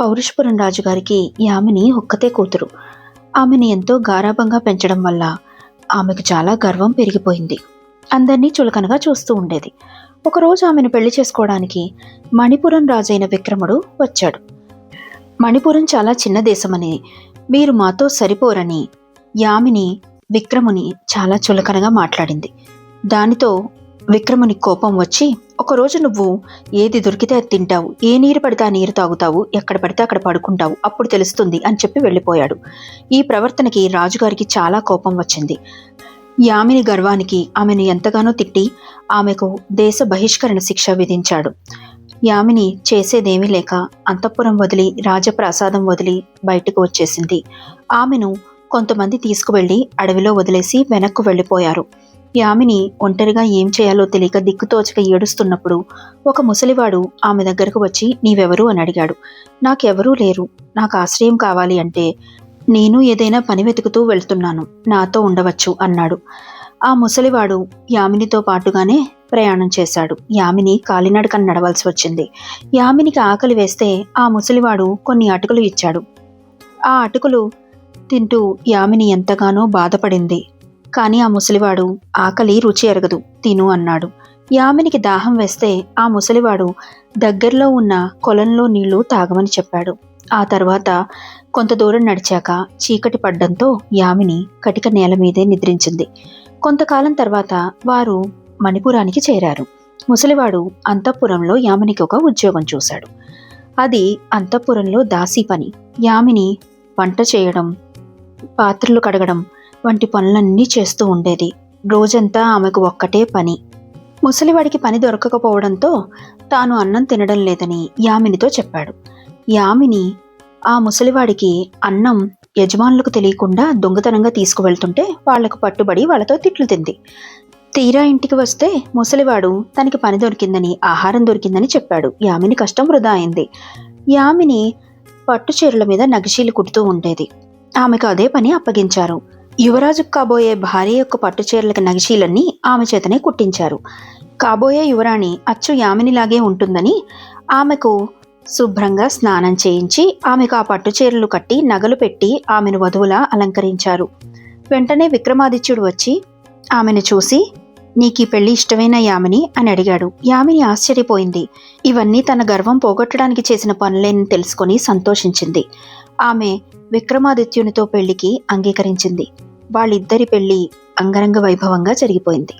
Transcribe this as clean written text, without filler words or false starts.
పౌరుషపురం రాజుగారికి యామిని ఒక్కతే కూతురు. ఆమెను ఎంతో గారాబంగా పెంచడం వల్ల ఆమెకు చాలా గర్వం పెరిగిపోయింది. అందరినీ చులకనగా చూస్తూ ఉండేది. ఒకరోజు ఆమెను పెళ్లి చేసుకోవడానికి మణిపురం రాజైన విక్రముడు వచ్చాడు. మణిపురం చాలా చిన్న దేశమని, మీరు మాతో సరిపోరని యామిని విక్రముని చాలా చులకనగా మాట్లాడింది. దానితో విక్రముని కోపం వచ్చి, ఒకరోజు నువ్వు ఏది దొరికితే అది తింటావు, ఏ నీరు పడితే ఆ నీరు తాగుతావు, ఎక్కడ పడితే అక్కడ పడుకుంటావు, అప్పుడు తెలుస్తుంది అని చెప్పి వెళ్ళిపోయాడు. ఈ ప్రవర్తనకి రాజుగారికి చాలా కోపం వచ్చింది. యామిని గర్వానికి ఆమెను ఎంతగానో తిట్టి ఆమెకు దేశ బహిష్కరణ శిక్ష విధించాడు. యామిని చేసేదేమీ లేక అంతఃపురం వదిలి, రాజప్రాసాదం వదిలి బయటకు వచ్చేసింది. ఆమెను కొంతమంది తీసుకువెళ్లి అడవిలో వదిలేసి వెనక్కు వెళ్ళిపోయారు. యామిని ఒంటరిగా ఏం చేయాలో తెలియక దిక్కుతోచక ఏడుస్తున్నప్పుడు ఒక ముసలివాడు ఆమె దగ్గరకు వచ్చి, నీవెవరు అని అడిగాడు. నాకెవరూ లేరు, నాకు ఆశ్రయం కావాలి అంటే, నేను ఏదైనా పని వెతుకుతూ వెళ్తున్నాను, నాతో ఉండవచ్చు అన్నాడు. ఆ ముసలివాడు యామినితో పాటుగానే ప్రయాణం చేశాడు. యామిని కాలినడకన నడవలసి వచ్చింది. యామినికి ఆకలి వేస్తే ఆ ముసలివాడు కొన్ని అటుకులు ఇచ్చాడు. ఆ అటుకులు తింటూ యామిని ఎంతగానో బాధపడింది. కానీ ఆ ముసలివాడు ఆకలి రుచి ఎరగదు, తిను అన్నాడు. యామినికి దాహం వేస్తే ఆ ముసలివాడు దగ్గరలో ఉన్న కొలంలో నీళ్లు తాగమని చెప్పాడు. ఆ తర్వాత కొంత దూరం నడిచాక చీకటి పడ్డంతో యామిని కటిక నేల మీదే నిద్రించింది. కొంతకాలం తర్వాత వారు మణిపురానికి చేరారు. ముసలివాడు అంతఃపురంలో యామినికి ఒక ఉద్యోగం చూశాడు. అది అంతఃపురంలో దాసీ పని. యామిని వంట చేయడం, పాత్రలు కడగడం వంటి పనులన్నీ చేస్తూ ఉండేది. రోజంతా ఆమెకు ఒక్కటే పని. ముసలివాడికి పని దొరకకపోవడంతో తాను అన్నం తినడం లేదని యామినితో చెప్పాడు. యామిని ఆ ముసలివాడికి అన్నం యజమానులకు తెలియకుండా దొంగతనంగా తీసుకువెళ్తుంటే వాళ్లకు పట్టుబడి వాళ్ళతో తిట్లు తింది. తీరా ఇంటికి వస్తే ముసలివాడు తనకి పని దొరికిందని, ఆహారం దొరికిందని చెప్పాడు. యామిని కష్టం వృధా అయింది. యామిని పట్టు చీరల మీద నగిశీలు కుడుతూ ఉండేది. ఆమెకు అదే పని అప్పగించారు. యువరాజుకు కాబోయే భార్య యొక్క పట్టు చీరలకు నగిశీలన్నీ ఆమె చేతనే కుట్టించారు. కాబోయే యువరాణి అచ్చు యామినిలాగే ఉంటుందని ఆమెకు శుభ్రంగా స్నానం చేయించి ఆమెకు ఆ పట్టు చీరలు కట్టి నగలు పెట్టి ఆమెను వధువులా అలంకరించారు. వెంటనే విక్రమాదిత్యుడు వచ్చి ఆమెను చూసి, నీకీ పెళ్లి ఇష్టమైన యామిని అని అడిగాడు. యామిని ఆశ్చర్యపోయింది. ఇవన్నీ తన గర్వం పోగొట్టడానికి చేసిన పనులేని తెలుసుకొని సంతోషించింది. ఆమె విక్రమాదిత్యునితో పెళ్లికి అంగీకరించింది. వాళ్ళిద్దరి పెళ్లి అంగరంగ వైభవంగా జరిగిపోయింది.